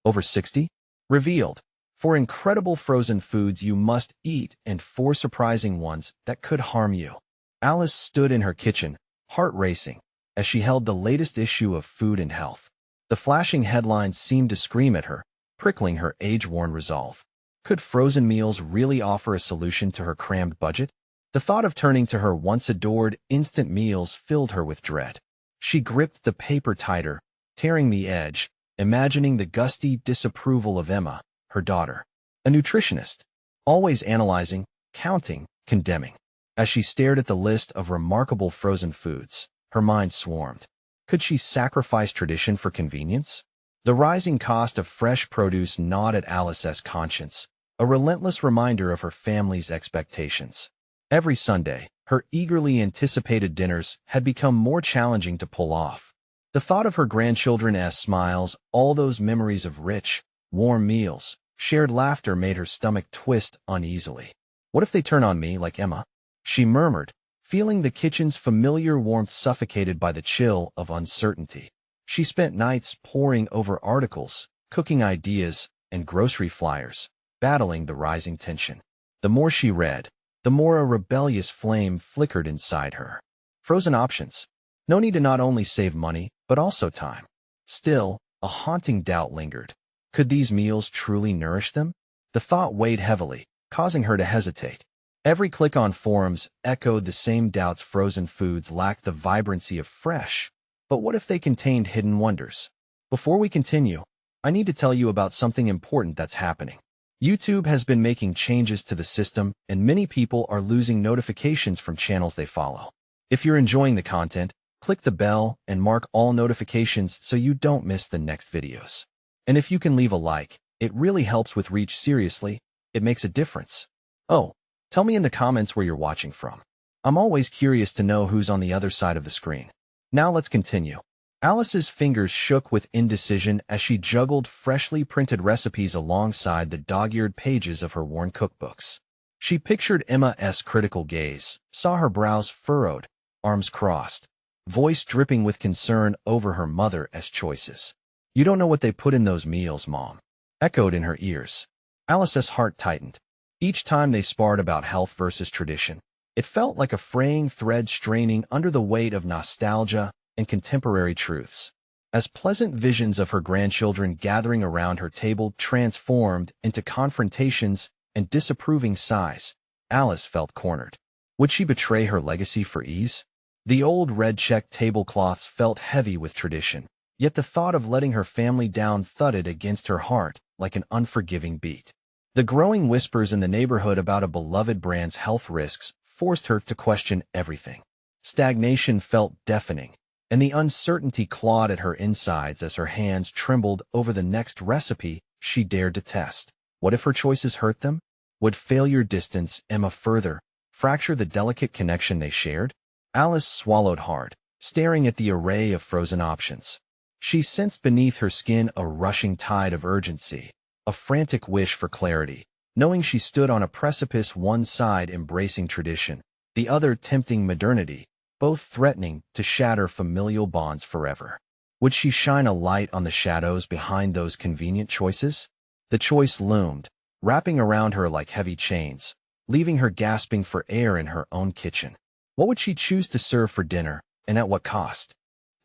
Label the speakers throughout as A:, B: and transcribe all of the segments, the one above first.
A: Over 60? Revealed. 4 incredible frozen foods you must eat and 4 surprising ones that could harm you. Alice stood in her kitchen, heart racing, as she held the latest issue of Food and Health. The flashing headlines seemed to scream at her, prickling her age-worn resolve. Could frozen meals really offer a solution to her crammed budget? The thought of turning to her once-adored instant meals filled her with dread. She gripped the paper tighter, tearing the edge, imagining the gusty disapproval of Emma, her daughter, a nutritionist, always analyzing, counting, condemning. As she stared at the list of remarkable frozen foods, her mind swarmed. Could she sacrifice tradition for convenience? The rising cost of fresh produce gnawed at Alice's conscience, a relentless reminder of her family's expectations. Every Sunday, her eagerly anticipated dinners had become more challenging to pull off. The thought of her grandchildren's smiles, all those memories of rich, warm meals, shared laughter made her stomach twist uneasily. What if they turn on me like Emma? She murmured, feeling the kitchen's familiar warmth suffocated by the chill of uncertainty. She spent nights poring over articles, cooking ideas, and grocery flyers, battling the rising tension. The more she read, the more a rebellious flame flickered inside her. Frozen options. No need to not only save money, but also time. Still, a haunting doubt lingered. Could these meals truly nourish them? The thought weighed heavily, causing her to hesitate. Every click on forums echoed the same doubts. Frozen foods lacked the vibrancy of fresh. But what if they contained hidden wonders? Before we continue, I need to tell you about something important that's happening. YouTube has been making changes to the system, and many people are losing notifications from channels they follow. If you're enjoying the content, click the bell and mark all notifications so you don't miss the next videos. And if you can leave a like, it really helps with reach. Seriously, it makes a difference. Oh, tell me in the comments where you're watching from. I'm always curious to know who's on the other side of the screen. Now let's continue. Alice's fingers shook with indecision as she juggled freshly printed recipes alongside the dog-eared pages of her worn cookbooks. She pictured Emma's critical gaze, saw her brows furrowed, arms crossed, voice dripping with concern over her mother's choices. "You don't know what they put in those meals, Mom," echoed in her ears. Alice's heart tightened. Each time they sparred about health versus tradition, it felt like a fraying thread straining under the weight of nostalgia and contemporary truths. As pleasant visions of her grandchildren gathering around her table transformed into confrontations and disapproving sighs, Alice felt cornered. Would she betray her legacy for ease? The old red-check tablecloths felt heavy with tradition, yet the thought of letting her family down thudded against her heart like an unforgiving beat. The growing whispers in the neighborhood about a beloved brand's health risks forced her to question everything. Stagnation felt deafening, and the uncertainty clawed at her insides as her hands trembled over the next recipe she dared to test. What if her choices hurt them? Would failure distance Emma further, fracture the delicate connection they shared? Alice swallowed hard, staring at the array of frozen options. She sensed beneath her skin a rushing tide of urgency, a frantic wish for clarity, knowing she stood on a precipice, one side embracing tradition, the other tempting modernity, both threatening to shatter familial bonds forever. Would she shine a light on the shadows behind those convenient choices? The choice loomed, wrapping around her like heavy chains, leaving her gasping for air in her own kitchen. What would she choose to serve for dinner, and at what cost?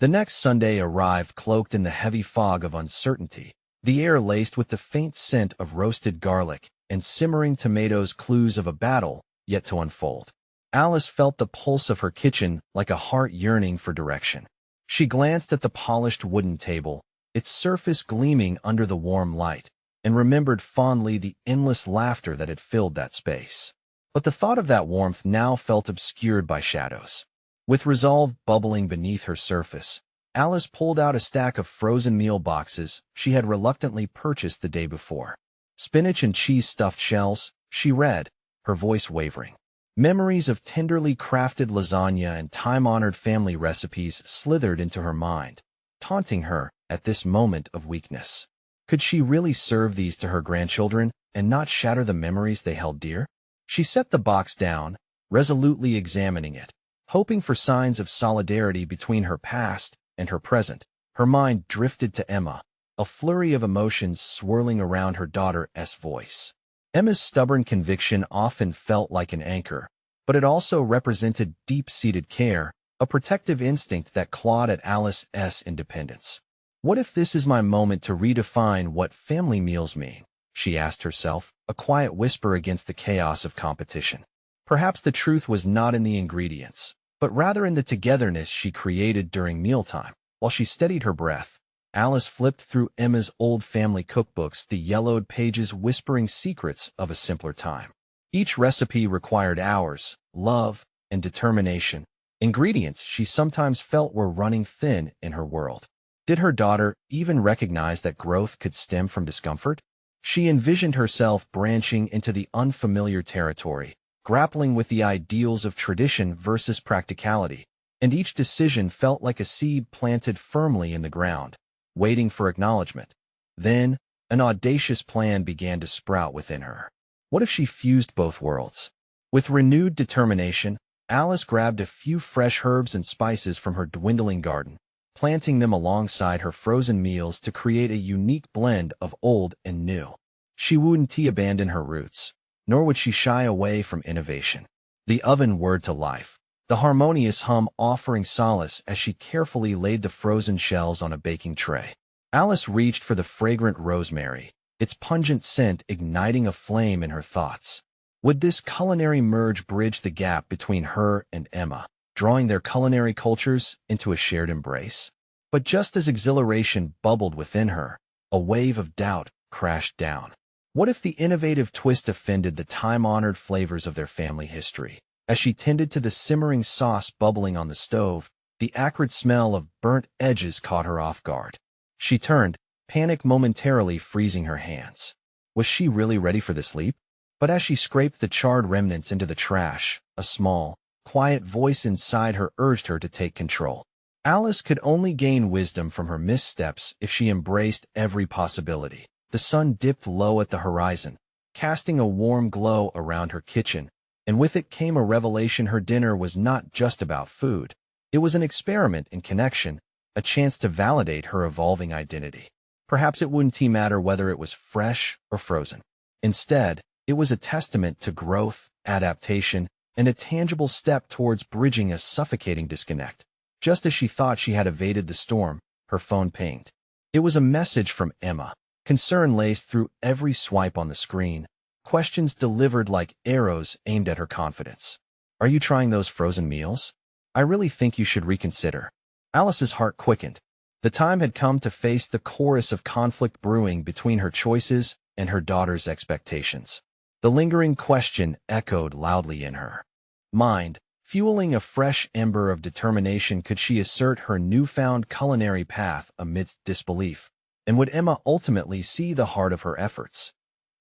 A: The next Sunday arrived cloaked in the heavy fog of uncertainty, the air laced with the faint scent of roasted garlic and simmering tomatoes, clues of a battle yet to unfold. Alice felt the pulse of her kitchen like a heart yearning for direction. She glanced at the polished wooden table, its surface gleaming under the warm light, and remembered fondly the endless laughter that had filled that space. But the thought of that warmth now felt obscured by shadows. With resolve bubbling beneath her surface, Alice pulled out a stack of frozen meal boxes she had reluctantly purchased the day before. Spinach and cheese stuffed shells, she read, her voice wavering. Memories of tenderly crafted lasagna and time-honored family recipes slithered into her mind, taunting her at this moment of weakness. Could she really serve these to her grandchildren and not shatter the memories they held dear? She set the box down, resolutely examining it, hoping for signs of solidarity between her past and her present. Her mind drifted to Emma, a flurry of emotions swirling around her daughter's voice. Emma's stubborn conviction often felt like an anchor, but it also represented deep-seated care, a protective instinct that clawed at Alice's independence. What if this is my moment to redefine what family meals mean? She asked herself, a quiet whisper against the chaos of competition. Perhaps the truth was not in the ingredients, but rather in the togetherness she created during mealtime. While she steadied her breath, Alice flipped through Emma's old family cookbooks, the yellowed pages whispering secrets of a simpler time. Each recipe required hours, love, and determination, ingredients she sometimes felt were running thin in her world. Did her daughter even recognize that growth could stem from discomfort? She envisioned herself branching into the unfamiliar territory, grappling with the ideals of tradition versus practicality, and each decision felt like a seed planted firmly in the ground, waiting for acknowledgement. Then, an audacious plan began to sprout within her. What if she fused both worlds? With renewed determination, Alice grabbed a few fresh herbs and spices from her dwindling garden, planting them alongside her frozen meals to create a unique blend of old and new. She wouldn't abandon her roots, nor would she shy away from innovation. The oven whirred to life, the harmonious hum offering solace as she carefully laid the frozen shells on a baking tray. Alice reached for the fragrant rosemary, its pungent scent igniting a flame in her thoughts. Would this culinary merge bridge the gap between her and Emma, drawing their culinary cultures into a shared embrace? But just as exhilaration bubbled within her, a wave of doubt crashed down. What if the innovative twist offended the time-honored flavors of their family history? As she tended to the simmering sauce bubbling on the stove, the acrid smell of burnt edges caught her off guard. She turned, panic momentarily freezing her hands. Was she really ready for this leap? But as she scraped the charred remnants into the trash, a small, quiet voice inside her urged her to take control. Alice could only gain wisdom from her missteps if she embraced every possibility. The sun dipped low at the horizon, casting a warm glow around her kitchen, and with it came a revelation: her dinner was not just about food. It was an experiment in connection, a chance to validate her evolving identity. Perhaps it wouldn't matter whether it was fresh or frozen. Instead, it was a testament to growth, adaptation, and a tangible step towards bridging a suffocating disconnect. Just as she thought she had evaded the storm, her phone pinged. It was a message from Emma. Concern laced through every swipe on the screen, questions delivered like arrows aimed at her confidence. Are you trying those frozen meals? I really think you should reconsider. Alice's heart quickened. The time had come to face the chorus of conflict brewing between her choices and her daughter's expectations. The lingering question echoed loudly in her mind, fueling a fresh ember of determination. Could she assert her newfound culinary path amidst disbelief? And would Emma ultimately see the heart of her efforts?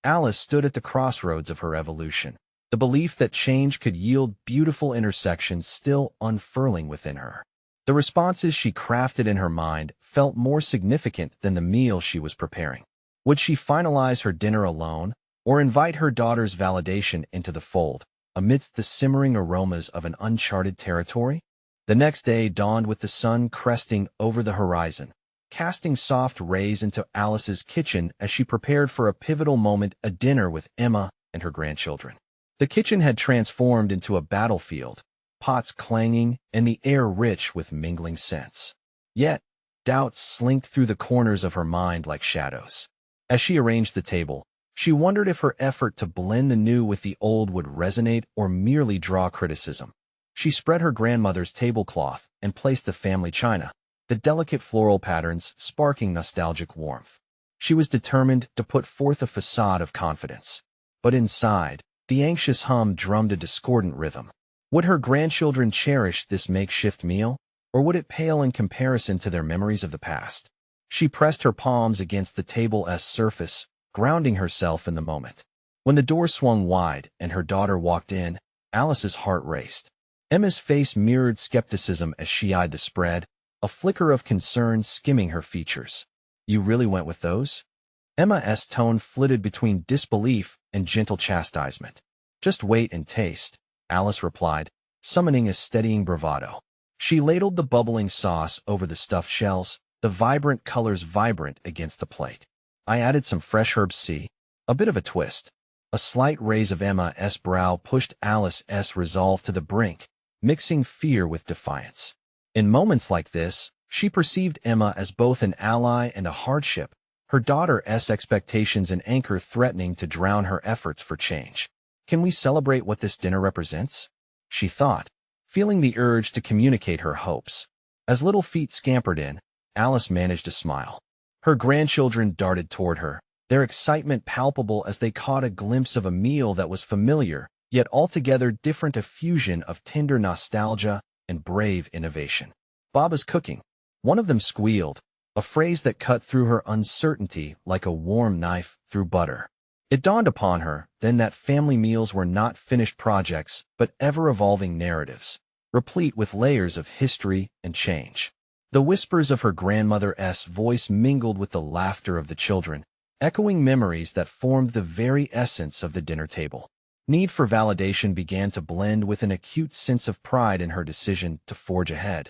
A: Alice stood at the crossroads of her evolution, the belief that change could yield beautiful intersections still unfurling within her. The responses she crafted in her mind felt more significant than the meal she was preparing. Would she finalize her dinner alone, or invite her daughter's validation into the fold, amidst the simmering aromas of an uncharted territory? The next day dawned with the sun cresting over the horizon, casting soft rays into Alice's kitchen as she prepared for a pivotal moment: a dinner with Emma and her grandchildren. The kitchen had transformed into a battlefield, pots clanging and the air rich with mingling scents. Yet, doubts slinked through the corners of her mind like shadows. As she arranged the table, she wondered if her effort to blend the new with the old would resonate or merely draw criticism. She spread her grandmother's tablecloth and placed the family china, the delicate floral patterns sparking nostalgic warmth. She was determined to put forth a facade of confidence. But inside, the anxious hum drummed a discordant rhythm. Would her grandchildren cherish this makeshift meal, or would it pale in comparison to their memories of the past? She pressed her palms against the table's surface, grounding herself in the moment. When the door swung wide and her daughter walked in, Alice's heart raced. Emma's face mirrored skepticism as she eyed the spread, a flicker of concern skimming her features. You really went with those? Emma's tone flitted between disbelief and gentle chastisement. Just wait and taste, Alice replied, summoning a steadying bravado. She ladled the bubbling sauce over the stuffed shells, the vibrant colors vibrant against the plate. I added some fresh herbs. See? A bit of a twist. A slight raise of Emma's brow pushed Alice's resolve to the brink, mixing fear with defiance. In moments like this, she perceived Emma as both an ally and a hardship, her daughter's expectations an anchor threatening to drown her efforts for change. Can we celebrate what this dinner represents? She thought, feeling the urge to communicate her hopes. As little feet scampered in, Alice managed a smile. Her grandchildren darted toward her, their excitement palpable as they caught a glimpse of a meal that was familiar, yet altogether different, a fusion of tender nostalgia and brave innovation. "Baba's cooking," one of them squealed, a phrase that cut through her uncertainty like a warm knife through butter. It dawned upon her then that family meals were not finished projects but ever-evolving narratives, replete with layers of history and change. The whispers of her grandmother's voice mingled with the laughter of the children, echoing memories that formed the very essence of the dinner table. Need for validation began to blend with an acute sense of pride in her decision to forge ahead.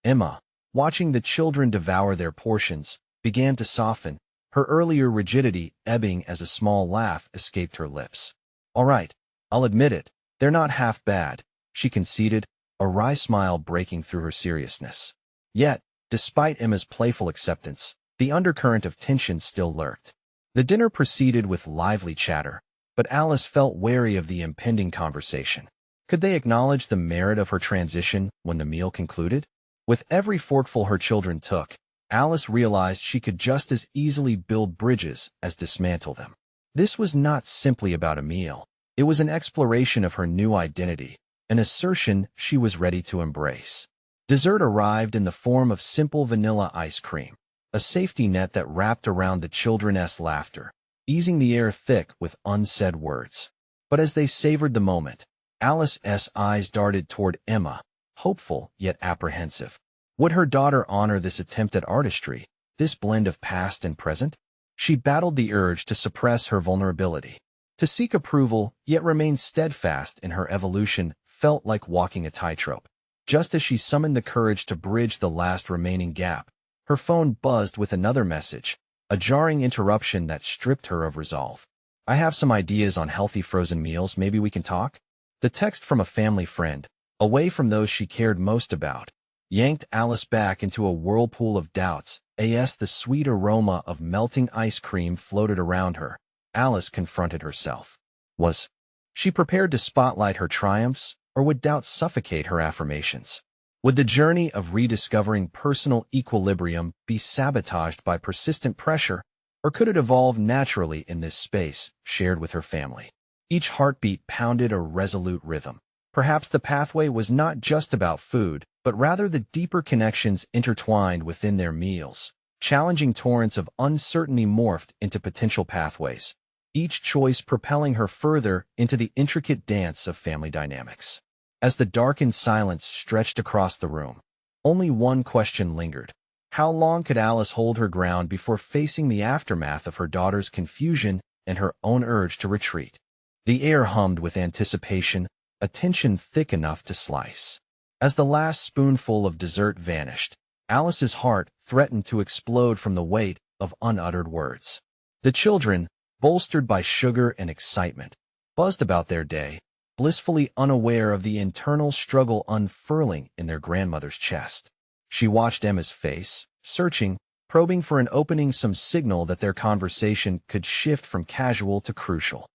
A: Emma, watching the children devour their portions, began to soften, her earlier rigidity ebbing as a small laugh escaped her lips. "All right, I'll admit it, they're not half bad," she conceded, a wry smile breaking through her seriousness. Yet, despite Emma's playful acceptance, the undercurrent of tension still lurked. The dinner proceeded with lively chatter, but Alice felt wary of the impending conversation. Could they acknowledge the merit of her transition when the meal concluded? With every forkful her children took, Alice realized she could just as easily build bridges as dismantle them. This was not simply about a meal. It was an exploration of her new identity, an assertion she was ready to embrace. Dessert arrived in the form of simple vanilla ice cream, a safety net that wrapped around the children's laughter, easing the air thick with unsaid words. But as they savored the moment, Alice's eyes darted toward Emma, hopeful yet apprehensive. Would her daughter honor this attempt at artistry, this blend of past and present? She battled the urge to suppress her vulnerability. To seek approval, yet remain steadfast in her evolution, felt like walking a tightrope. Just as she summoned the courage to bridge the last remaining gap, her phone buzzed with another message, a jarring interruption that stripped her of resolve. "I have some ideas on healthy frozen meals, maybe we can talk?" The text from a family friend, away from those she cared most about, yanked Alice back into a whirlpool of doubts. As the sweet aroma of melting ice cream floated around her, Alice confronted herself. Was she prepared to spotlight her triumphs, or would doubt suffocate her affirmations? Would the journey of rediscovering personal equilibrium be sabotaged by persistent pressure, or could it evolve naturally in this space shared with her family? Each heartbeat pounded a resolute rhythm. Perhaps the pathway was not just about food, but rather the deeper connections intertwined within their meals. Challenging torrents of uncertainty morphed into potential pathways, each choice propelling her further into the intricate dance of family dynamics. As the darkened silence stretched across the room, only one question lingered. How long could Alice hold her ground before facing the aftermath of her daughter's confusion and her own urge to retreat? The air hummed with anticipation, a tension thick enough to slice. As the last spoonful of dessert vanished, Alice's heart threatened to explode from the weight of unuttered words. The children, bolstered by sugar and excitement, buzzed about their day, blissfully unaware of the internal struggle unfurling in their grandmother's chest. She watched Emma's face, searching, probing for an opening, some signal that their conversation could shift from casual to crucial.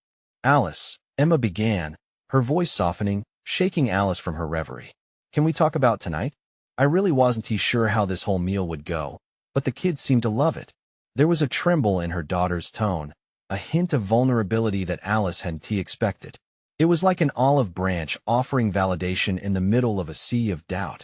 A: "Alice," Emma began, her voice softening, shaking Alice from her reverie. "Can we talk about tonight? I really wasn't sure how this whole meal would go, but the kids seemed to love it." There was a tremble in her daughter's tone, a hint of vulnerability that Alice hadn't expected. It was like an olive branch offering validation in the middle of a sea of doubt.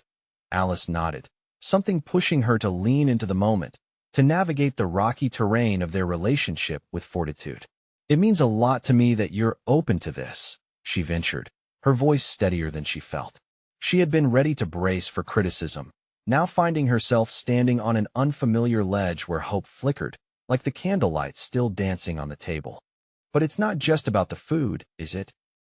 A: Alice nodded, something pushing her to lean into the moment, to navigate the rocky terrain of their relationship with fortitude. "It means a lot to me that you're open to this," she ventured, her voice steadier than she felt. She had been ready to brace for criticism, now finding herself standing on an unfamiliar ledge where hope flickered, like the candlelight still dancing on the table. "But it's not just about the food, is it?"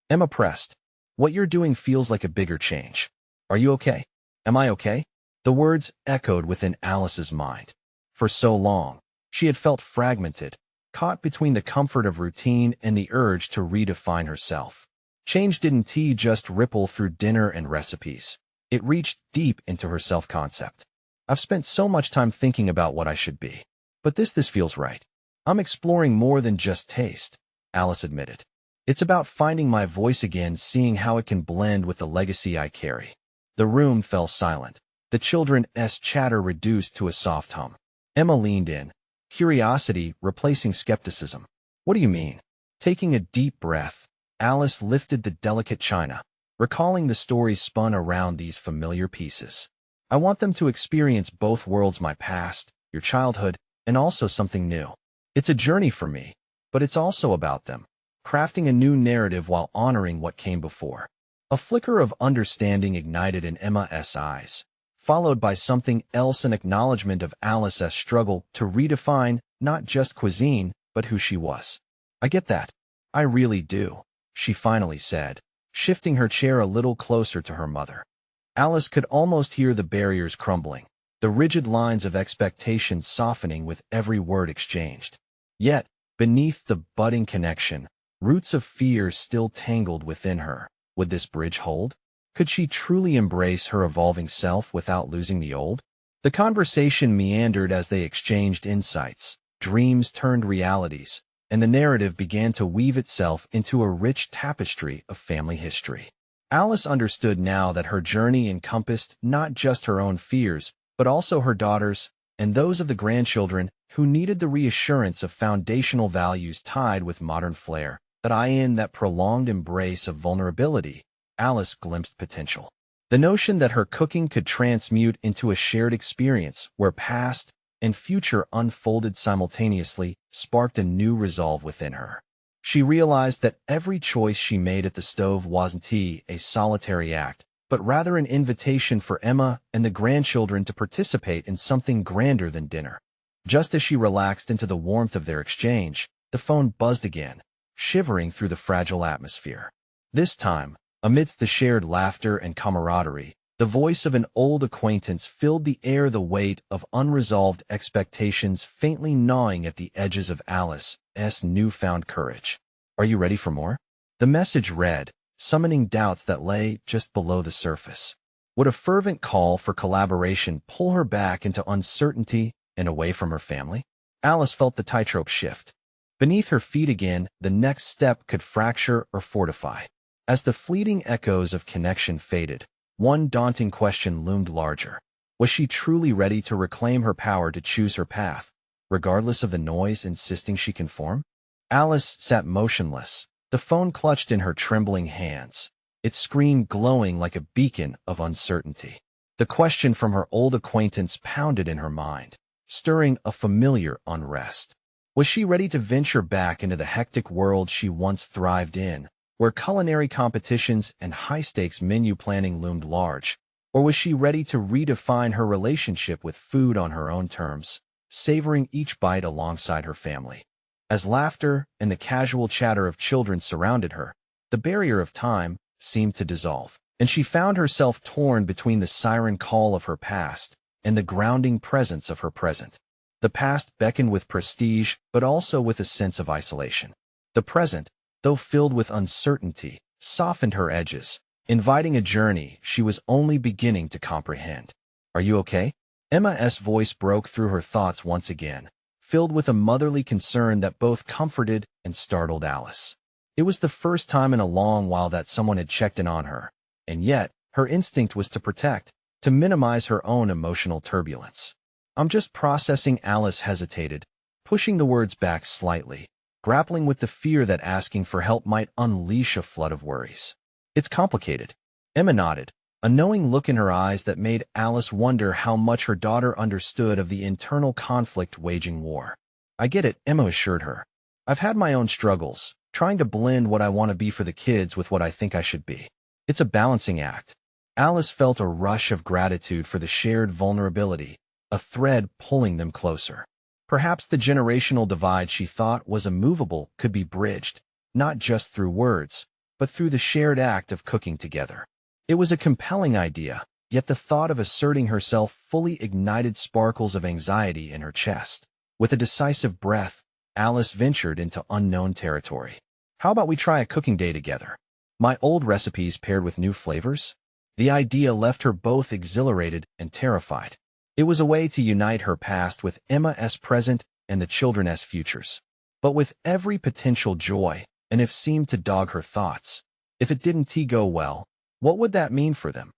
A: Emma pressed. "What you're doing feels like a bigger change. Are you okay? Am I okay?" The words echoed within Alice's mind. For so long, she had felt fragmented, caught between the comfort of routine and the urge to redefine herself. Change didn't just ripple through dinner and recipes. It reached deep into her self-concept. I've spent so much time thinking about what I should be. But this feels right. I'm exploring more than just taste, Alice admitted. It's about finding my voice again, seeing how it can blend with the legacy I carry. The room fell silent. The children's chatter reduced to a soft hum. Emma leaned in, curiosity replacing skepticism. What do you mean? Taking a deep breath, Alice lifted the delicate china, recalling the stories spun around these familiar pieces. I want them to experience both worlds, my past, your childhood, and also something new. It's a journey for me, but it's also about them, crafting a new narrative while honoring what came before. A flicker of understanding ignited in Emma's eyes, followed by something else, an acknowledgement of Alice's struggle to redefine not just cuisine, but who she was. I get that. I really do, she finally said, shifting her chair a little closer to her mother. Alice could almost hear the barriers crumbling, the rigid lines of expectation softening with every word exchanged. Yet, beneath the budding connection, roots of fear still tangled within her. Would this bridge hold? Could she truly embrace her evolving self without losing the old? The conversation meandered as they exchanged insights, dreams turned realities, and the narrative began to weave itself into a rich tapestry of family history. Alice understood now that her journey encompassed not just her own fears, but also her daughters and those of the grandchildren who needed the reassurance of foundational values tied with modern flair. In that prolonged embrace of vulnerability, Alice glimpsed potential. The notion that her cooking could transmute into a shared experience where past and future unfolded simultaneously sparked a new resolve within her. She realized that every choice she made at the stove wasn't a solitary act, but rather an invitation for Emma and the grandchildren to participate in something grander than dinner. Just as she relaxed into the warmth of their exchange, the phone buzzed again, shivering through the fragile atmosphere. This time, amidst the shared laughter and camaraderie, the voice of an old acquaintance filled the air, the weight of unresolved expectations faintly gnawing at the edges of Alice's newfound courage. Are you ready for more? The message read, summoning doubts that lay just below the surface. Would a fervent call for collaboration pull her back into uncertainty and away from her family? Alice felt the tightrope shift. Beneath her feet again, the next step could fracture or fortify. As the fleeting echoes of connection faded, one daunting question loomed larger. Was she truly ready to reclaim her power to choose her path, regardless of the noise insisting she conform? Alice sat motionless, the phone clutched in her trembling hands, its screen glowing like a beacon of uncertainty. The question from her old acquaintance pounded in her mind, stirring a familiar unrest. Was she ready to venture back into the hectic world she once thrived in, where culinary competitions and high-stakes menu planning loomed large? Or was she ready to redefine her relationship with food on her own terms, savoring each bite alongside her family? As laughter and the casual chatter of children surrounded her, the barrier of time seemed to dissolve, and she found herself torn between the siren call of her past and the grounding presence of her present. The past beckoned with prestige, but also with a sense of isolation. The present, though filled with uncertainty, softened her edges, inviting a journey she was only beginning to comprehend. Are you okay? Emma's voice broke through her thoughts once again, filled with a motherly concern that both comforted and startled Alice. It was the first time in a long while that someone had checked in on her, and yet her instinct was to protect, to minimize her own emotional turbulence. I'm just processing. Alice hesitated, pushing the words back slightly, grappling with the fear that asking for help might unleash a flood of worries. It's complicated. Emma nodded, a knowing look in her eyes that made Alice wonder how much her daughter understood of the internal conflict waging war. I get it, Emma assured her. I've had my own struggles, trying to blend what I want to be for the kids with what I think I should be. It's a balancing act. Alice felt a rush of gratitude for the shared vulnerability, a thread pulling them closer. Perhaps the generational divide she thought was immovable could be bridged, not just through words, but through the shared act of cooking together. It was a compelling idea, Yet the thought of asserting herself fully ignited sparkles of anxiety in her chest. With a decisive breath, Alice ventured into unknown territory. How about we try a cooking day together? My old recipes paired with new flavors? The idea left her both exhilarated and terrified. It was a way to unite her past with Emma's present and the children's futures. But with every potential joy, and if seemed to dog her thoughts, if it didn't go well, what would that mean for them?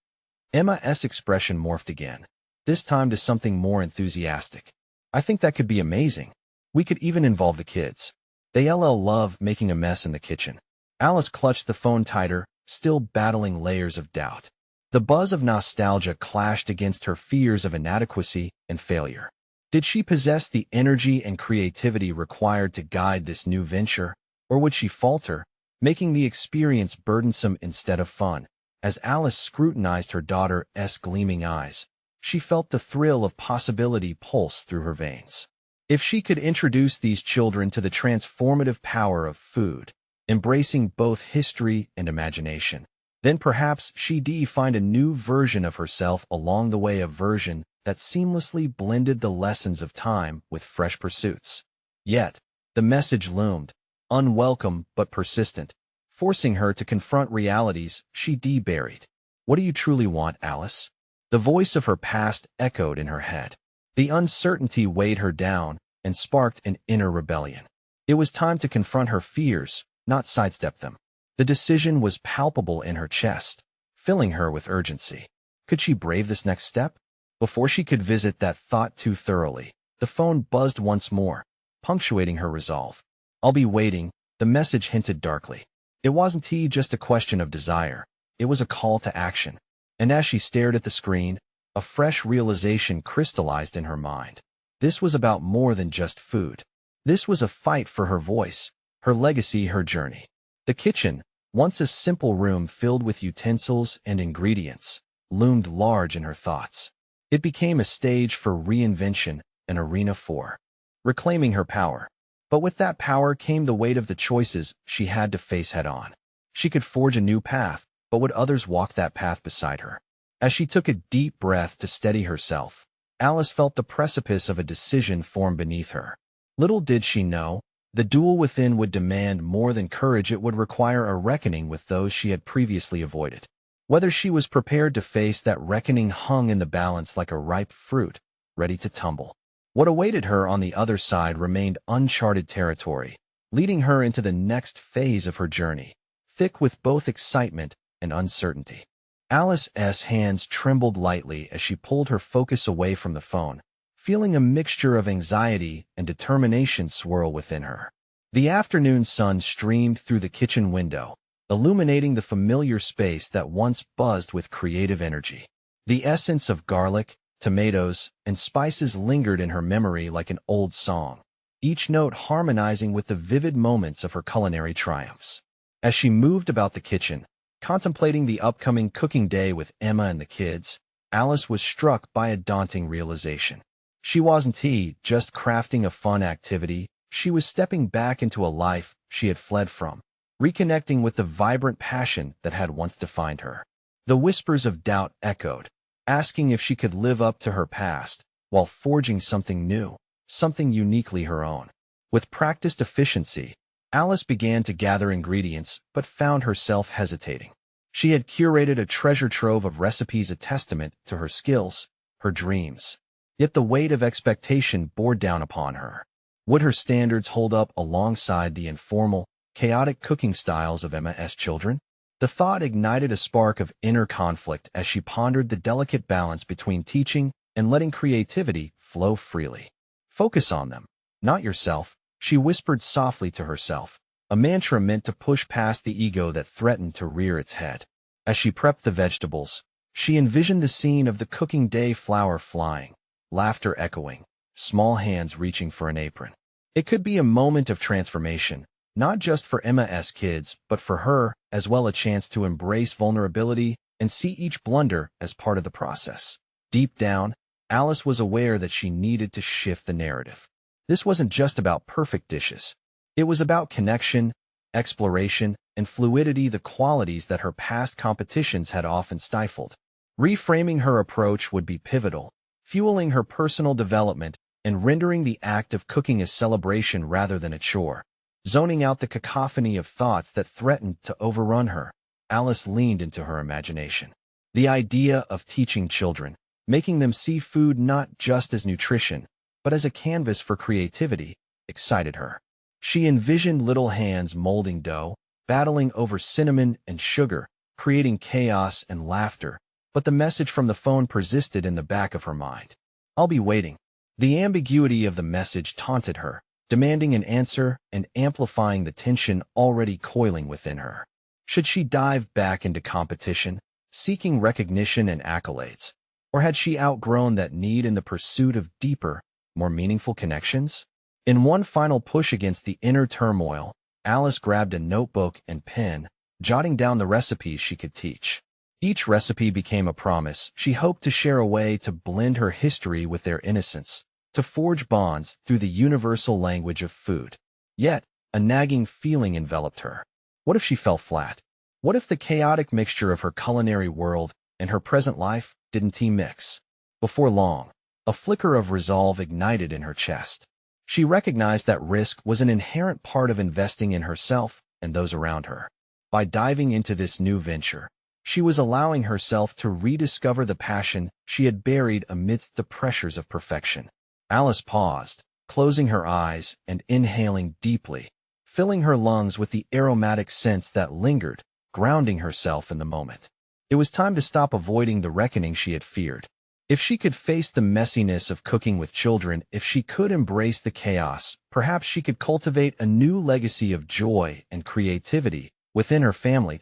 A: Emma's expression morphed again, this time to something more enthusiastic. I think that could be amazing. We could even involve the kids. They love making a mess in the kitchen. Alice clutched the phone tighter, still battling layers of doubt. The buzz of nostalgia clashed against her fears of inadequacy and failure. Did she possess the energy and creativity required to guide this new venture, or would she falter, making the experience burdensome instead of fun? As Alice scrutinized her daughter's gleaming eyes, she felt the thrill of possibility pulse through her veins. If she could introduce these children to the transformative power of food, embracing both history and imagination, then perhaps she'd find a new version of herself along the way, a version that seamlessly blended the lessons of time with fresh pursuits. Yet, the message loomed, unwelcome but persistent, forcing her to confront realities she'd buried. What do you truly want, Alice? The voice of her past echoed in her head. The uncertainty weighed her down and sparked an inner rebellion. It was time to confront her fears, not sidestep them. The decision was palpable in her chest, filling her with urgency. Could she brave this next step? Before she could visit that thought too thoroughly, the phone buzzed once more, punctuating her resolve. I'll be waiting, the message hinted darkly. It wasn't just a question of desire, it was a call to action. And as she stared at the screen, a fresh realization crystallized in her mind. This was about more than just food. This was a fight for her voice, her legacy, her journey. The kitchen, once a simple room filled with utensils and ingredients, loomed large in her thoughts. It became a stage for reinvention, an arena for reclaiming her power. But with that power came the weight of the choices she had to face head-on. She could forge a new path, but would others walk that path beside her? As she took a deep breath to steady herself, Alice felt the precipice of a decision form beneath her. Little did she know, the duel within would demand more than courage. It would require a reckoning with those she had previously avoided. Whether she was prepared to face that reckoning hung in the balance like a ripe fruit, ready to tumble. What awaited her on the other side remained uncharted territory, leading her into the next phase of her journey, thick with both excitement and uncertainty. Alice's hands trembled lightly as she pulled her focus away from the phone, feeling a mixture of anxiety and determination swirl within her. The afternoon sun streamed through the kitchen window, illuminating the familiar space that once buzzed with creative energy. The essence of garlic, tomatoes, and spices lingered in her memory like an old song, each note harmonizing with the vivid moments of her culinary triumphs. As she moved about the kitchen, contemplating the upcoming cooking day with Emma and the kids, Alice was struck by a daunting realization. She wasn't just crafting a fun activity, she was stepping back into a life she had fled from, reconnecting with the vibrant passion that had once defined her. The whispers of doubt echoed, asking if she could live up to her past, while forging something new, something uniquely her own. With practiced efficiency, Alice began to gather ingredients, but found herself hesitating. She had curated a treasure trove of recipes, a testament to her skills, her dreams. Yet the weight of expectation bore down upon her. Would her standards hold up alongside the informal, chaotic cooking styles of Emma's children? The thought ignited a spark of inner conflict as she pondered the delicate balance between teaching and letting creativity flow freely. Focus on them, not yourself, she whispered softly to herself, a mantra meant to push past the ego that threatened to rear its head. As she prepped the vegetables, she envisioned the scene of the cooking day, flour flying, laughter echoing, small hands reaching for an apron. It could be a moment of transformation, not just for Emma's kids, but for her as well, a chance to embrace vulnerability and see each blunder as part of the process. Deep down, Alice was aware that she needed to shift the narrative. This wasn't just about perfect dishes. It was about connection, exploration, and fluidity, the qualities that her past competitions had often stifled. Reframing her approach would be pivotal, fueling her personal development and rendering the act of cooking a celebration rather than a chore. Zoning out the cacophony of thoughts that threatened to overrun her, Alice leaned into her imagination. The idea of teaching children, making them see food not just as nutrition, but as a canvas for creativity, excited her. She envisioned little hands molding dough, battling over cinnamon and sugar, creating chaos and laughter, but the message from the phone persisted in the back of her mind. "I'll be waiting." The ambiguity of the message taunted her, demanding an answer and amplifying the tension already coiling within her. Should she dive back into competition, seeking recognition and accolades? Or had she outgrown that need in the pursuit of deeper, more meaningful connections? In one final push against the inner turmoil, Alice grabbed a notebook and pen, jotting down the recipes she could teach. Each recipe became a promise she hoped to share, a way to blend her history with their innocence, to forge bonds through the universal language of food. Yet, a nagging feeling enveloped her. What if she fell flat? What if the chaotic mixture of her culinary world and her present life didn't mix? Before long, a flicker of resolve ignited in her chest. She recognized that risk was an inherent part of investing in herself and those around her. By diving into this new venture, she was allowing herself to rediscover the passion she had buried amidst the pressures of perfection. Alice paused, closing her eyes and inhaling deeply, filling her lungs with the aromatic scents that lingered, grounding herself in the moment. It was time to stop avoiding the reckoning she had feared. If she could face the messiness of cooking with children, if she could embrace the chaos, perhaps she could cultivate a new legacy of joy and creativity within her family.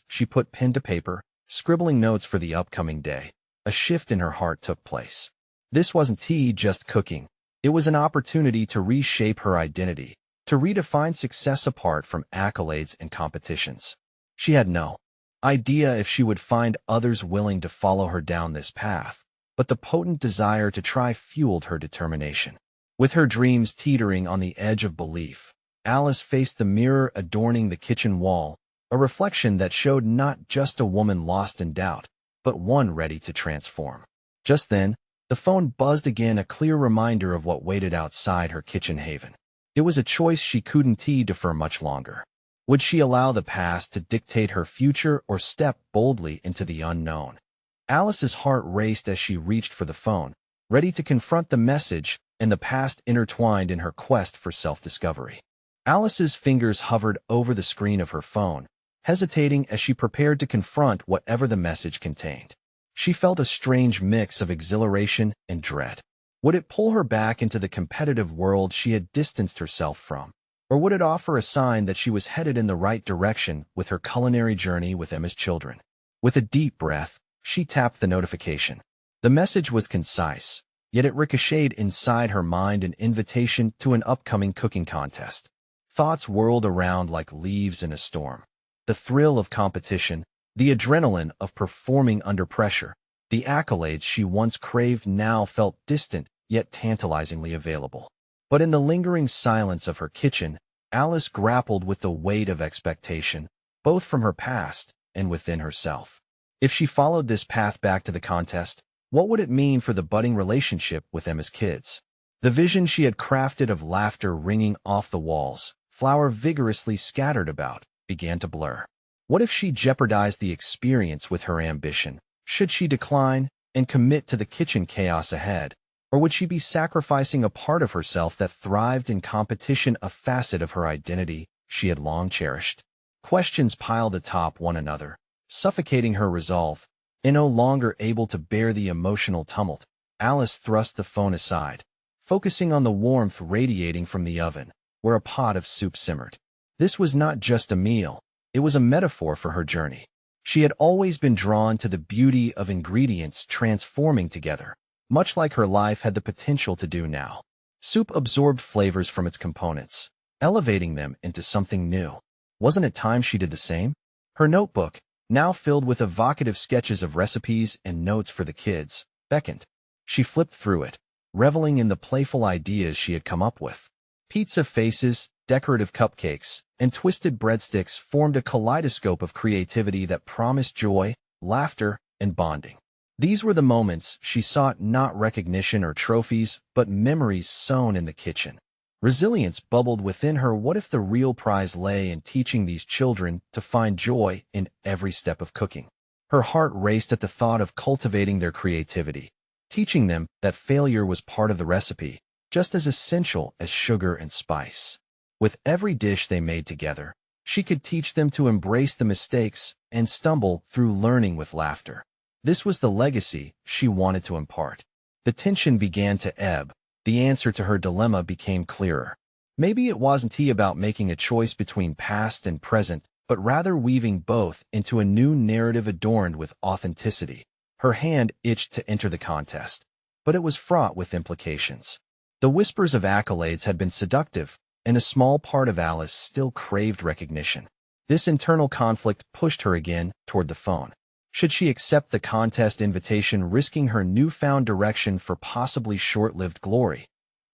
A: She put pen to paper, scribbling notes for the upcoming day. A shift in her heart took place. This wasn't just cooking. It was an opportunity to reshape her identity, to redefine success apart from accolades and competitions. She had no idea if she would find others willing to follow her down this path, but the potent desire to try fueled her determination. With her dreams teetering on the edge of belief, Alice faced the mirror adorning the kitchen wall, a reflection that showed not just a woman lost in doubt, but one ready to transform. Just then, the phone buzzed again, a clear reminder of what waited outside her kitchen haven. It was a choice she couldn't defer much longer. Would she allow the past to dictate her future or step boldly into the unknown? Alice's heart raced as she reached for the phone, ready to confront the message and the past intertwined in her quest for self-discovery. Alice's fingers hovered over the screen of her phone, hesitating as she prepared to confront whatever the message contained. She felt a strange mix of exhilaration and dread. Would it pull her back into the competitive world she had distanced herself from? Or would it offer a sign that she was headed in the right direction with her culinary journey with Emma's children? With a deep breath, she tapped the notification. The message was concise, yet it ricocheted inside her mind, an invitation to an upcoming cooking contest. Thoughts whirled around like leaves in a storm. The thrill of competition, the adrenaline of performing under pressure, the accolades she once craved now felt distant yet tantalizingly available. But in the lingering silence of her kitchen, Alice grappled with the weight of expectation, both from her past and within herself. If she followed this path back to the contest, what would it mean for the budding relationship with Emma's kids? The vision she had crafted of laughter ringing off the walls, flour vigorously scattered about, began to blur. What if she jeopardized the experience with her ambition? Should she decline and commit to the kitchen chaos ahead? Or would she be sacrificing a part of herself that thrived in competition, a facet of her identity she had long cherished? Questions piled atop one another, suffocating her resolve. And no longer able to bear the emotional tumult, Alice thrust the phone aside, focusing on the warmth radiating from the oven, where a pot of soup simmered. This was not just a meal, it was a metaphor for her journey. She had always been drawn to the beauty of ingredients transforming together, much like her life had the potential to do now. Soup absorbed flavors from its components, elevating them into something new. Wasn't it time she did the same? Her notebook, now filled with evocative sketches of recipes and notes for the kids, beckoned. She flipped through it, reveling in the playful ideas she had come up with. Pizza faces, decorative cupcakes, and twisted breadsticks formed a kaleidoscope of creativity that promised joy, laughter, and bonding. These were the moments she sought, not recognition or trophies, but memories sown in the kitchen. Resilience bubbled within her. What if the real prize lay in teaching these children to find joy in every step of cooking? Her heart raced at the thought of cultivating their creativity, teaching them that failure was part of the recipe, just as essential as sugar and spice. With every dish they made together, she could teach them to embrace the mistakes and stumble through learning with laughter. This was the legacy she wanted to impart. The tension began to ebb. The answer to her dilemma became clearer. Maybe it wasn't about making a choice between past and present, but rather weaving both into a new narrative adorned with authenticity. Her hand itched to enter the contest, but it was fraught with implications. The whispers of accolades had been seductive, and a small part of Alice still craved recognition. This internal conflict pushed her again toward the phone. Should she accept the contest invitation, risking her newfound direction for possibly short-lived glory?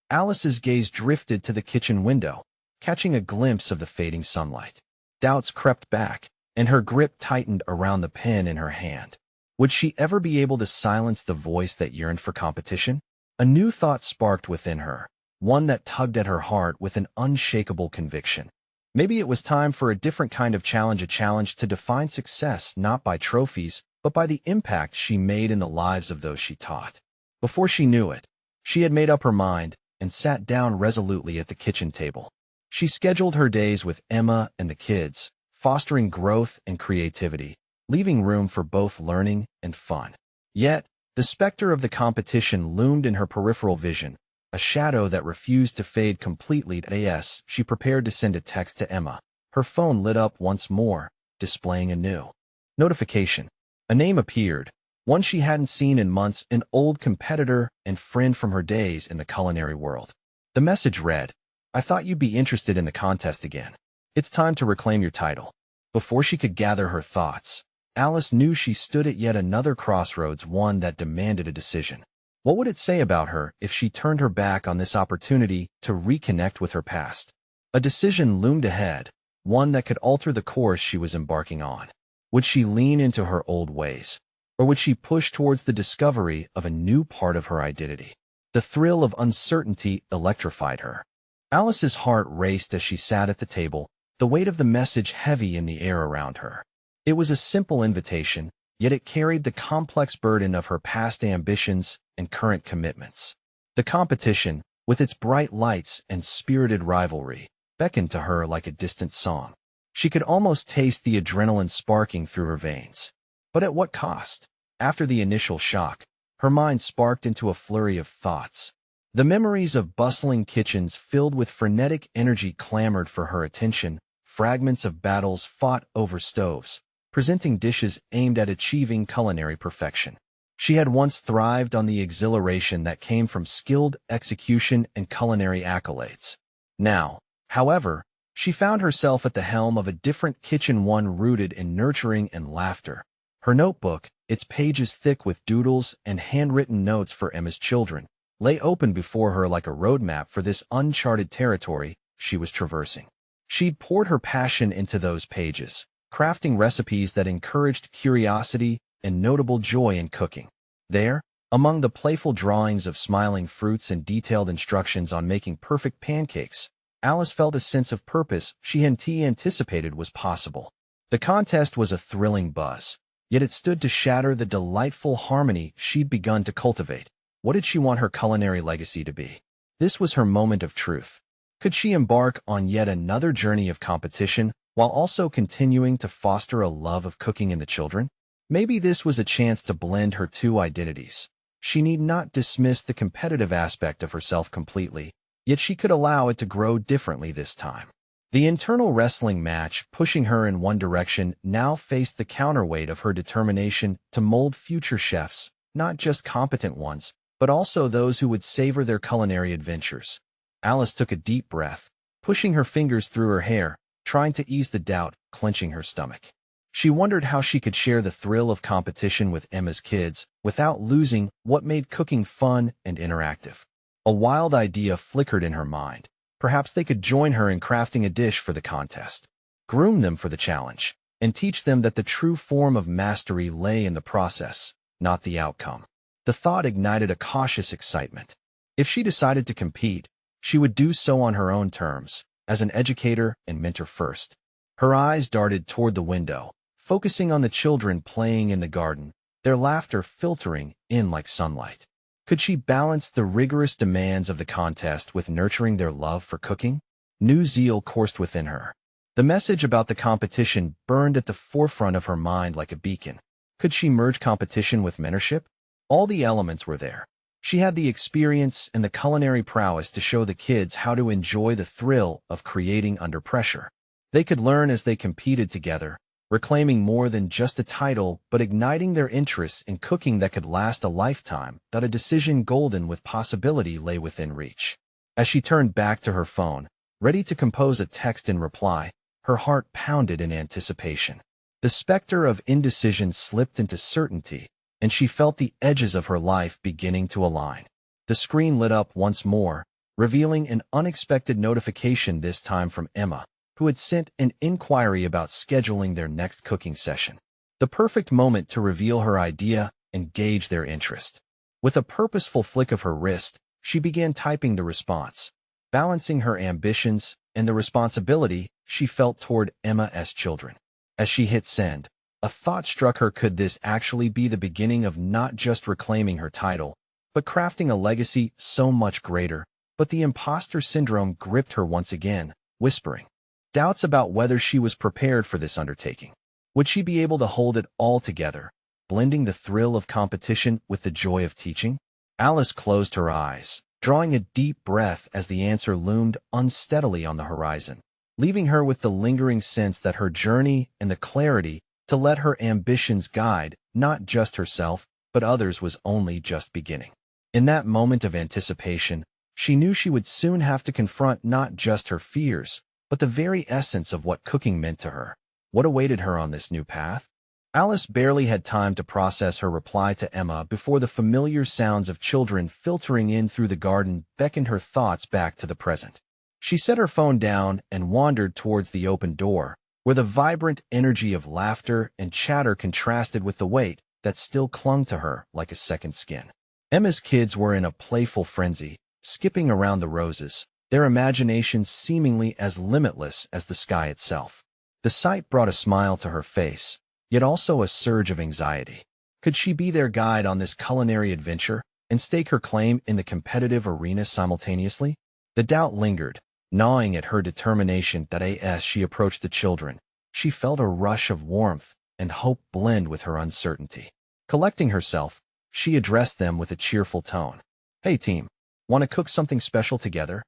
A: Alice's gaze drifted to the kitchen window, catching a glimpse of the fading sunlight. Doubts crept back, and her grip tightened around the pen in her hand. Would she ever be able to silence the voice that yearned for competition? A new thought sparked within her, one that tugged at her heart with an unshakable conviction. Maybe it was time for a different kind of challenge, a challenge to define success not by trophies, but by the impact she made in the lives of those she taught. Before she knew it, she had made up her mind and sat down resolutely at the kitchen table. She scheduled her days with Emma and the kids, fostering growth and creativity, leaving room for both learning and fun. Yet, the specter of the competition loomed in her peripheral vision, a shadow that refused to fade completely. As she prepared to send a text to Emma, her phone lit up once more, displaying a new notification. A name appeared, one she hadn't seen in months, an old competitor and friend from her days in the culinary world. The message read, "I thought you'd be interested in the contest again. It's time to reclaim your title." Before she could gather her thoughts, Alice knew she stood at yet another crossroads, one that demanded a decision. What would it say about her if she turned her back on this opportunity to reconnect with her past? A decision loomed ahead, one that could alter the course she was embarking on. Would she lean into her old ways, or would she push towards the discovery of a new part of her identity? The thrill of uncertainty electrified her. Alice's heart raced as she sat at the table, the weight of the message heavy in the air around her. It was a simple invitation, yet it carried the complex burden of her past ambitions and current commitments. The competition, with its bright lights and spirited rivalry, beckoned to her like a distant song. She could almost taste the adrenaline sparking through her veins. But at what cost? After the initial shock, her mind sparked into a flurry of thoughts. The memories of bustling kitchens filled with frenetic energy clamored for her attention, fragments of battles fought over stoves, presenting dishes aimed at achieving culinary perfection. She had once thrived on the exhilaration that came from skilled execution and culinary accolades. Now, however, she found herself at the helm of a different kitchen, one rooted in nurturing and laughter. Her notebook, its pages thick with doodles and handwritten notes for Emma's children, lay open before her like a roadmap for this uncharted territory she was traversing. She'd poured her passion into those pages, crafting recipes that encouraged curiosity and notable joy in cooking. There, among the playful drawings of smiling fruits and detailed instructions on making perfect pancakes, Alice felt a sense of purpose she hadn't anticipated was possible. The contest was a thrilling buzz, yet it stood to shatter the delightful harmony she'd begun to cultivate. What did she want her culinary legacy to be? This was her moment of truth. Could she embark on yet another journey of competition while also continuing to foster a love of cooking in the children? Maybe this was a chance to blend her two identities. She need not dismiss the competitive aspect of herself completely, yet she could allow it to grow differently this time. The internal wrestling match pushing her in one direction now faced the counterweight of her determination to mold future chefs, not just competent ones, but also those who would savor their culinary adventures. Alice took a deep breath, pushing her fingers through her hair, trying to ease the doubt clenching her stomach. She wondered how she could share the thrill of competition with Emma's kids without losing what made cooking fun and interactive. A wild idea flickered in her mind. Perhaps they could join her in crafting a dish for the contest, groom them for the challenge, and teach them that the true form of mastery lay in the process, not the outcome. The thought ignited a cautious excitement. If she decided to compete, she would do so on her own terms, as an educator and mentor first. Her eyes darted toward the window, focusing on the children playing in the garden, their laughter filtering in like sunlight. Could she balance the rigorous demands of the contest with nurturing their love for cooking? New zeal coursed within her. The message about the competition burned at the forefront of her mind like a beacon. Could she merge competition with mentorship? All the elements were there. She had the experience and the culinary prowess to show the kids how to enjoy the thrill of creating under pressure. They could learn as they competed together, reclaiming more than just a title but igniting their interests in cooking that could last a lifetime, that a decision golden with possibility lay within reach. As she turned back to her phone, ready to compose a text in reply, her heart pounded in anticipation. The specter of indecision slipped into certainty, and she felt the edges of her life beginning to align. The screen lit up once more, revealing an unexpected notification, this time from Emma, who had sent an inquiry about scheduling their next cooking session. The perfect moment to reveal her idea and gauge their interest. With a purposeful flick of her wrist, she began typing the response, balancing her ambitions and the responsibility she felt toward Emma's children. As she hit send, a thought struck her: could this actually be the beginning of not just reclaiming her title, but crafting a legacy so much greater? But the imposter syndrome gripped her once again, whispering doubts about whether she was prepared for this undertaking. Would she be able to hold it all together, blending the thrill of competition with the joy of teaching? Alice closed her eyes, drawing a deep breath as the answer loomed unsteadily on the horizon, leaving her with the lingering sense that her journey and the clarity to let her ambitions guide not just herself, but others was only just beginning. In that moment of anticipation, she knew she would soon have to confront not just her fears, but the very essence of what cooking meant to her. What awaited her on this new path? Alice barely had time to process her reply to Emma before the familiar sounds of children filtering in through the garden beckoned her thoughts back to the present. She set her phone down and wandered towards the open door, where the vibrant energy of laughter and chatter contrasted with the weight that still clung to her like a second skin. Emma's kids were in a playful frenzy, skipping around the roses, their imaginations seemingly as limitless as the sky itself. The sight brought a smile to her face, yet also a surge of anxiety. Could she be their guide on this culinary adventure and stake her claim in the competitive arena simultaneously? The doubt lingered, gnawing at her determination that as she approached the children, she felt a rush of warmth and hope blend with her uncertainty. Collecting herself, she addressed them with a cheerful tone. "Hey team, want to cook something special together?"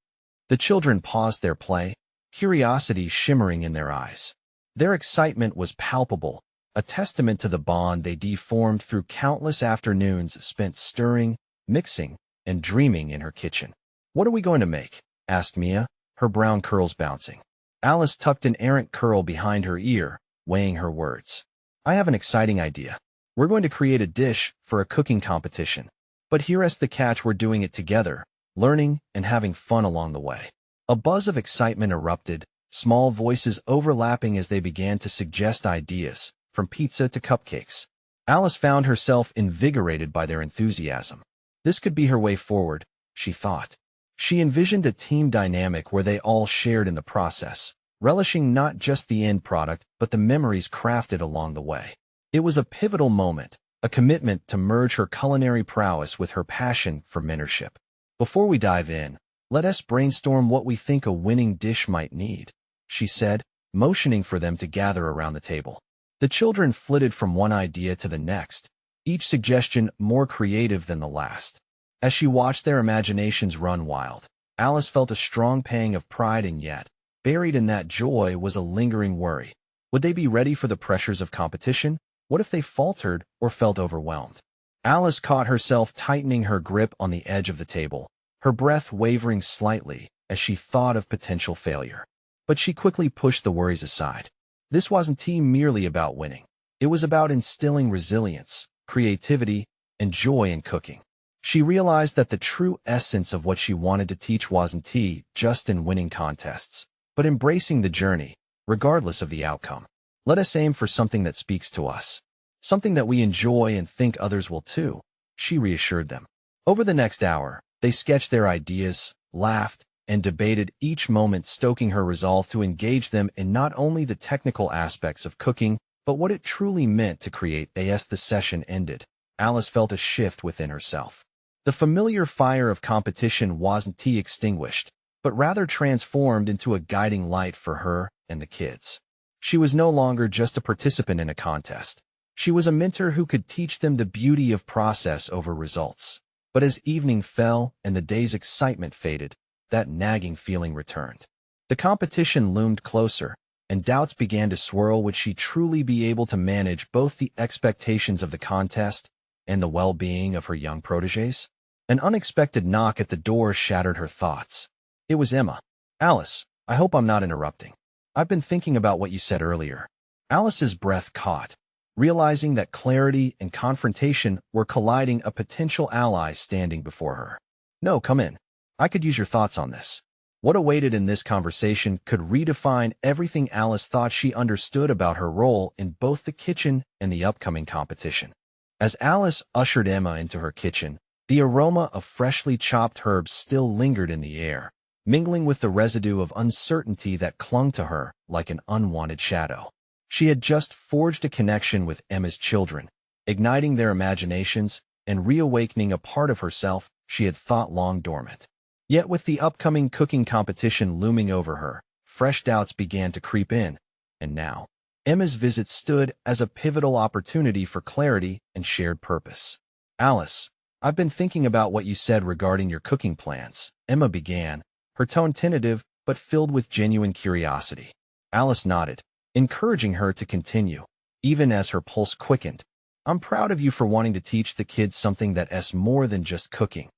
A: The children paused their play, curiosity shimmering in their eyes. Their excitement was palpable, a testament to the bond they formed through countless afternoons spent stirring, mixing, and dreaming in her kitchen. "What are we going to make?" asked Mia, her brown curls bouncing. Alice tucked an errant curl behind her ear, weighing her words. "I have an exciting idea. We're going to create a dish for a cooking competition. But here's the catch: we're doing it together, learning and having fun along the way." A buzz of excitement erupted, small voices overlapping as they began to suggest ideas, from pizza to cupcakes. Alice found herself invigorated by their enthusiasm. This could be her way forward, she thought. She envisioned a team dynamic where they all shared in the process, relishing not just the end product but the memories crafted along the way. It was a pivotal moment, a commitment to merge her culinary prowess with her passion for mentorship. "Before we dive in, let us brainstorm what we think a winning dish might need," she said, motioning for them to gather around the table. The children flitted from one idea to the next, each suggestion more creative than the last. As she watched their imaginations run wild, Alice felt a strong pang of pride, and yet, buried in that joy was a lingering worry. Would they be ready for the pressures of competition? What if they faltered or felt overwhelmed? Alice caught herself tightening her grip on the edge of the table, her breath wavering slightly as she thought of potential failure. But she quickly pushed the worries aside. This wasn't merely about winning. It was about instilling resilience, creativity, and joy in cooking. She realized that the true essence of what she wanted to teach wasn't just in winning contests, but embracing the journey, regardless of the outcome. Let us aim for something that speaks to us. Something that we enjoy and think others will too, she reassured them. Over the next hour, they sketched their ideas, laughed, and debated each moment, stoking her resolve to engage them in not only the technical aspects of cooking, but what it truly meant to create. As the session ended, Alice felt a shift within herself. The familiar fire of competition wasn't extinguished, but rather transformed into a guiding light for her and the kids. She was no longer just a participant in a contest. She was a mentor who could teach them the beauty of process over results. But as evening fell and the day's excitement faded, that nagging feeling returned. The competition loomed closer, and doubts began to swirl. Would she truly be able to manage both the expectations of the contest and the well-being of her young protégés? An unexpected knock at the door shattered her thoughts. It was Emma. "Alice, I hope I'm not interrupting. I've been thinking about what you said earlier." Alice's breath caught, realizing that clarity and confrontation were colliding, a potential ally standing before her. "No, come in. I could use your thoughts on this." What awaited in this conversation could redefine everything Alice thought she understood about her role in both the kitchen and the upcoming competition. As Alice ushered Emma into her kitchen, the aroma of freshly chopped herbs still lingered in the air, mingling with the residue of uncertainty that clung to her like an unwanted shadow. She had just forged a connection with Emma's children, igniting their imaginations and reawakening a part of herself she had thought long dormant. Yet with the upcoming cooking competition looming over her, fresh doubts began to creep in, and now, Emma's visit stood as a pivotal opportunity for clarity and shared purpose. "Alice, I've been thinking about what you said regarding your cooking plans," Emma began, her tone tentative but filled with genuine curiosity. Alice nodded, encouraging her to continue, even as her pulse quickened. "I'm proud of you for wanting to teach the kids something that's more than just cooking.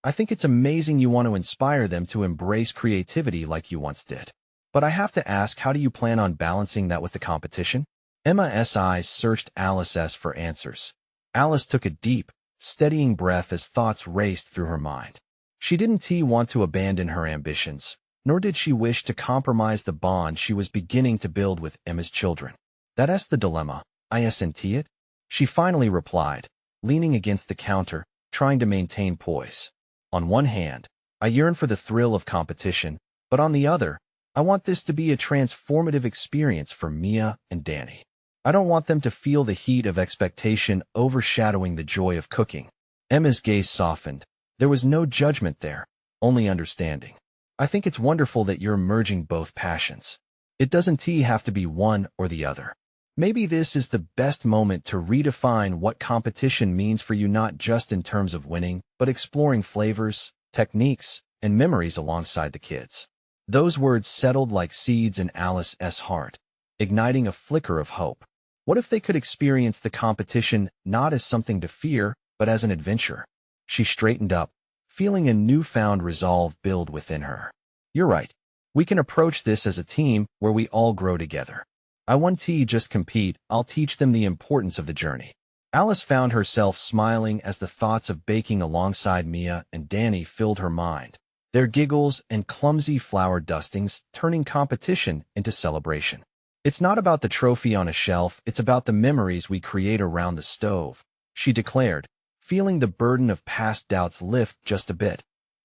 A: I think it's amazing you want to inspire them to embrace creativity like you once did. But I have to ask, how do you plan on balancing that with the competition?" Emma's eyes searched Alice's for answers. Alice took a deep, steadying breath as thoughts raced through her mind. She didn't want to abandon her ambitions, nor did she wish to compromise the bond she was beginning to build with Emma's children. "That's the dilemma, isn't it?" she finally replied, leaning against the counter, trying to maintain poise. "On one hand, I yearn for the thrill of competition, but on the other, I want this to be a transformative experience for Mia and Danny. I don't want them to feel the heat of expectation overshadowing the joy of cooking." Emma's gaze softened. There was no judgment there, only understanding. "I think it's wonderful that you're merging both passions. It doesn't have to be one or the other. Maybe this is the best moment to redefine what competition means for you, not just in terms of winning, but exploring flavors, techniques, and memories alongside the kids." Those words settled like seeds in Alice's heart, igniting a flicker of hope. What if they could experience the competition not as something to fear, but as an adventure? She straightened up, feeling a newfound resolve build within her. "You're right. We can approach this as a team where we all grow together. I won't just compete, I'll teach them the importance of the journey." Alice found herself smiling as the thoughts of baking alongside Mia and Danny filled her mind, their giggles and clumsy flour dustings turning competition into celebration. "It's not about the trophy on a shelf, it's about the memories we create around the stove," she declared, feeling the burden of past doubts lift just a bit.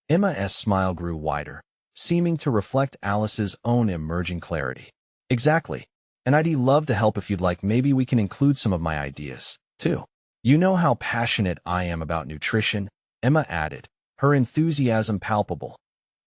A: Emma's smile grew wider, seeming to reflect Alice's own emerging clarity. "Exactly. And I'd love to help if you'd like. Maybe we can include some of my ideas, too. You know how passionate I am about nutrition," Emma added, her enthusiasm palpable.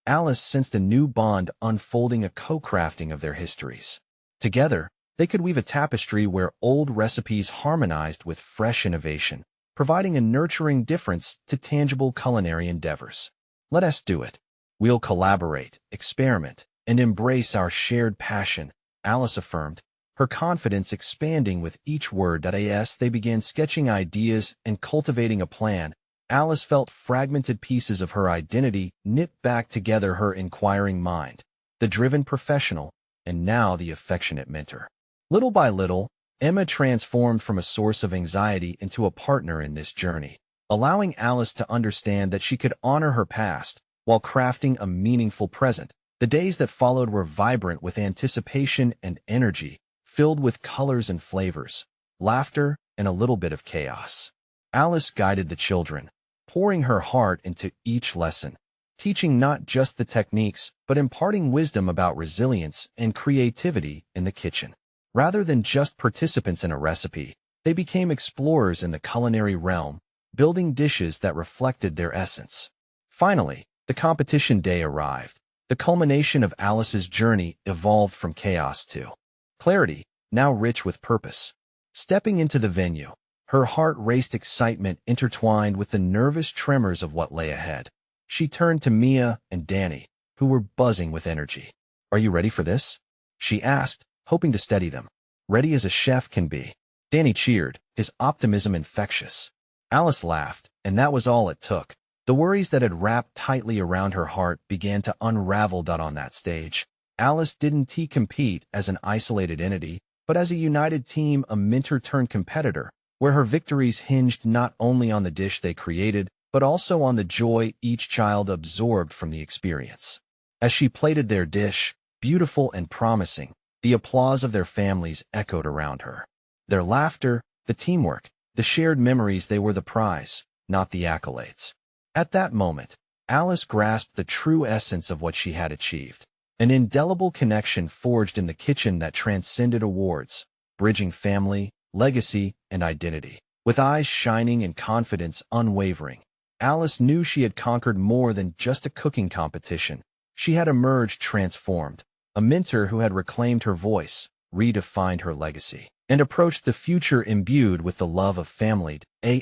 A: Alice sensed a new bond unfolding, a co-crafting of their histories. Together, they could weave a tapestry where old recipes harmonized with fresh innovation, providing a nurturing difference to tangible culinary endeavors. "Let us do it. We'll collaborate, experiment, and embrace our shared passion," Alice affirmed, her confidence expanding with each word. As they began sketching ideas and cultivating a plan, Alice felt fragmented pieces of her identity knit back together, her inquiring mind, the driven professional, and now the affectionate mentor. Little by little, Emma transformed from a source of anxiety into a partner in this journey, allowing Alice to understand that she could honor her past while crafting a meaningful present. The days that followed were vibrant with anticipation and energy, filled with colors and flavors, laughter, and a little bit of chaos. Alice guided the children, pouring her heart into each lesson, teaching not just the techniques, but imparting wisdom about resilience and creativity in the kitchen. Rather than just participants in a recipe, they became explorers in the culinary realm, building dishes that reflected their essence. Finally, the competition day arrived. The culmination of Alice's journey evolved from chaos to clarity, now rich with purpose. Stepping into the venue, her heart raced, excitement intertwined with the nervous tremors of what lay ahead. She turned to Mia and Danny, who were buzzing with energy. "Are you ready for this?" she asked, hoping to steady them. "Ready as a chef can be." Danny cheered, his optimism infectious. Alice laughed, and that was all it took. The worries that had wrapped tightly around her heart began to unravel on that stage. Alice didn't compete as an isolated entity, but as a united team, a mentor-turned-competitor, where her victories hinged not only on the dish they created, but also on the joy each child absorbed from the experience. As she plated their dish, beautiful and promising, the applause of their families echoed around her. Their laughter, the teamwork, the shared memories, they were the prize, not the accolades. At that moment, Alice grasped the true essence of what she had achieved. An indelible connection forged in the kitchen that transcended awards, bridging family, legacy, and identity. With eyes shining and confidence unwavering, Alice knew she had conquered more than just a cooking competition. She had emerged transformed, a mentor who had reclaimed her voice, redefined her legacy, and approached the future imbued with the love of family.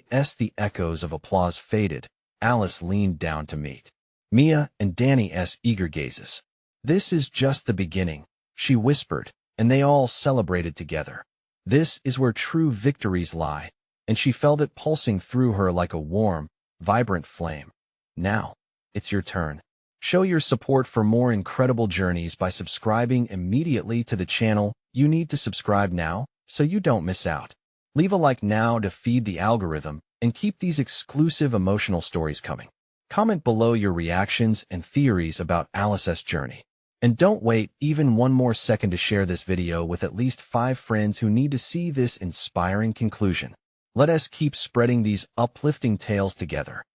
A: As the echoes of applause faded, Alice leaned down to meet Mia and Danny's eager gazes. "This is just the beginning," she whispered, and they all celebrated together. "This is where true victories lie," and she felt it pulsing through her like a warm, vibrant flame. Now, it's your turn. Show your support for more incredible journeys by subscribing immediately to the channel. You need to subscribe now, so you don't miss out. Leave a like now to feed the algorithm, and keep these exclusive emotional stories coming. Comment below your reactions and theories about Alice's journey. And don't wait even one more second to share this video with at least 5 friends who need to see this inspiring conclusion. Let us keep spreading these uplifting tales together.